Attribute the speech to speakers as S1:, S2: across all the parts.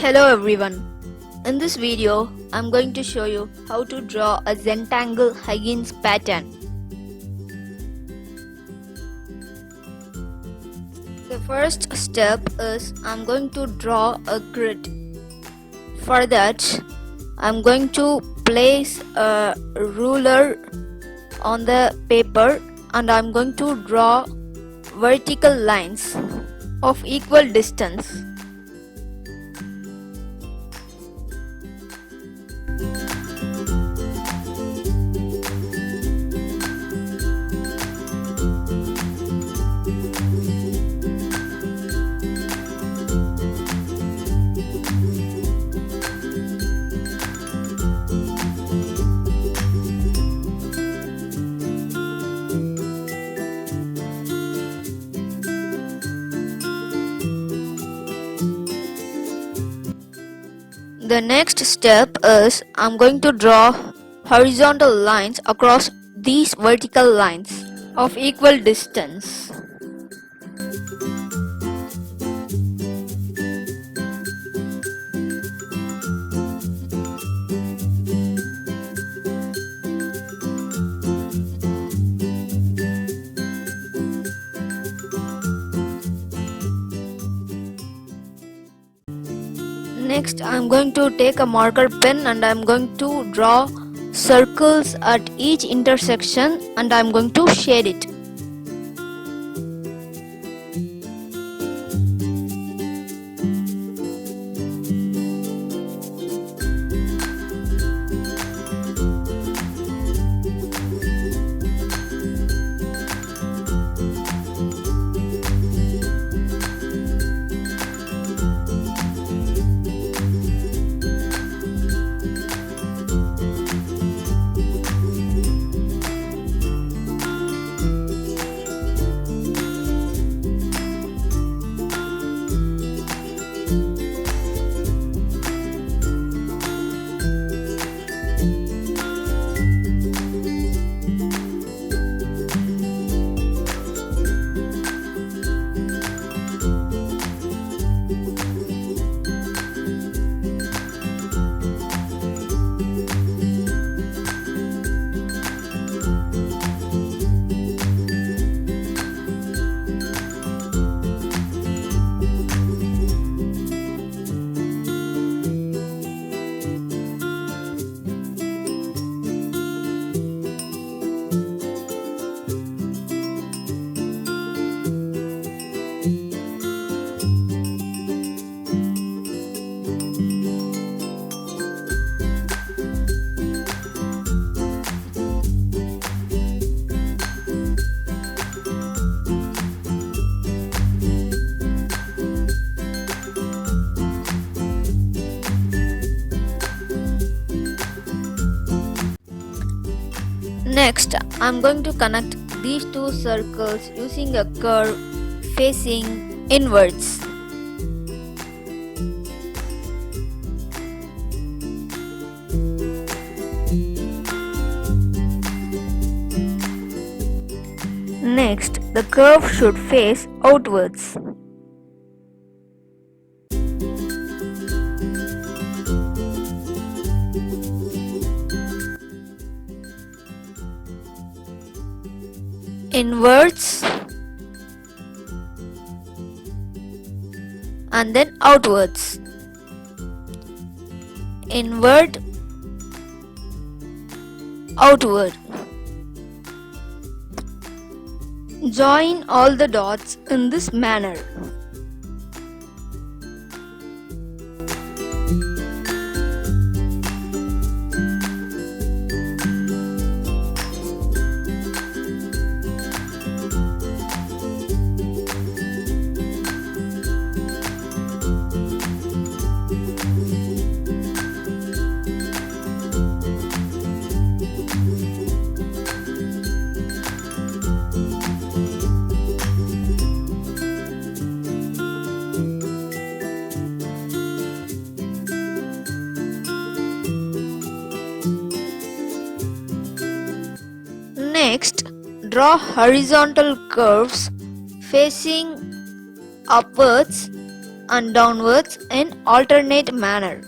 S1: Hello everyone. In this video, I'm going to show you how to draw a Zentangle Huggins pattern. The first step is I'm going to draw a grid. For that, I'm going to place a ruler on the paper and I'm going to draw vertical lines of equal distance. The next step is I'm going to draw horizontal lines across these vertical lines of equal distance. Next, I'm going to take a marker pen and I'm going to draw circles at each intersection and I'm going to shade it. Next, I'm going to connect these two circles using a curve facing inwards. Next, the curve should face outwards. Inwards and then outwards. Inward, outward. Join all the dots in this manner. Next, draw horizontal curves facing upwards and downwards in alternate manner.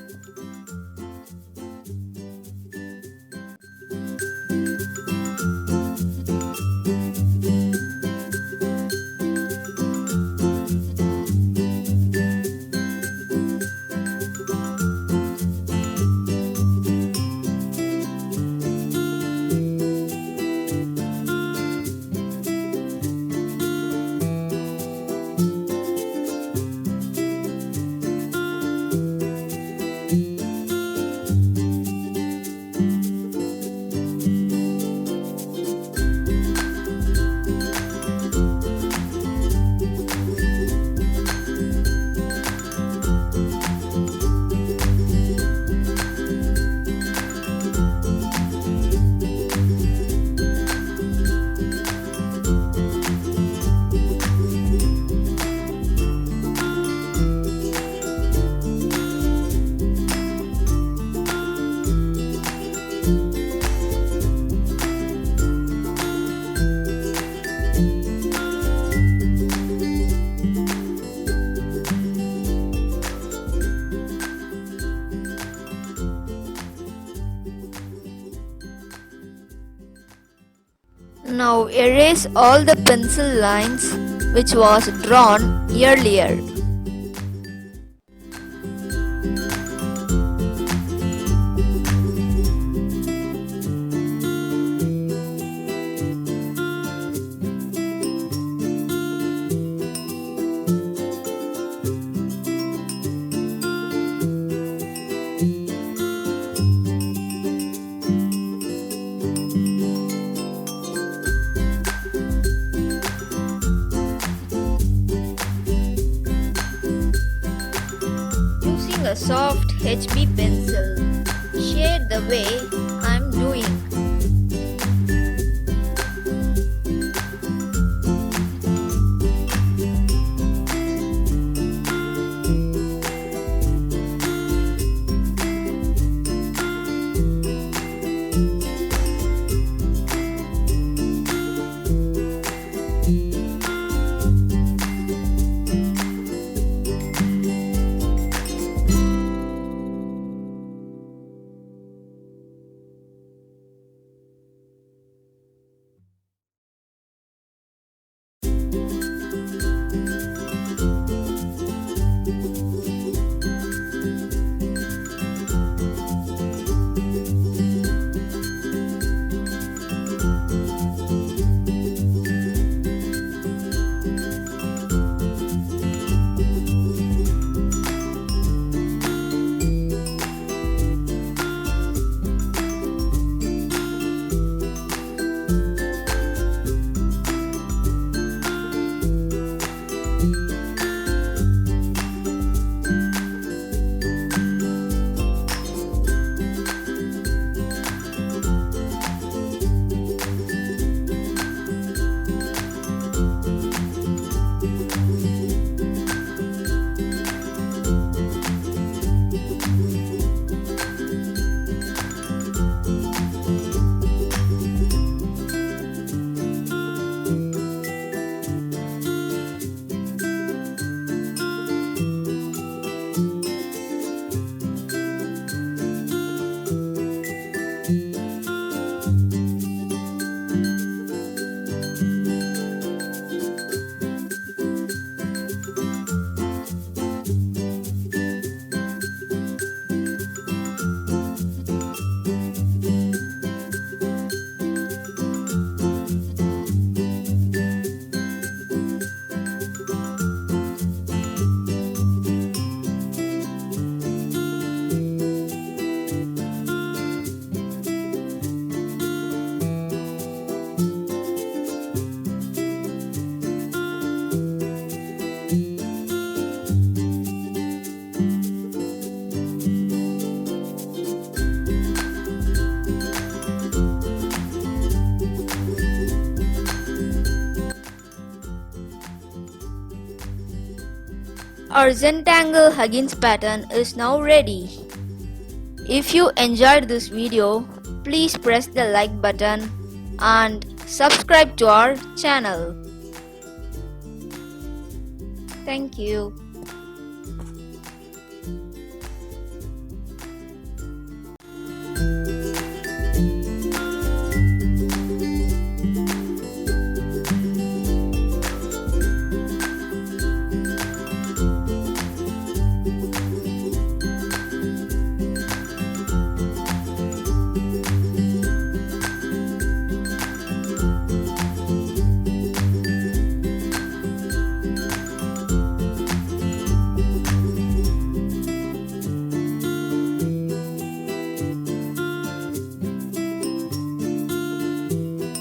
S1: Now erase all the pencil lines which was drawn earlier. Using a soft HB pencil, shade the way I'm doing. Our Zentangle Huggins pattern is now ready. If you enjoyed this video, please press the like button and subscribe to our channel. Thank you.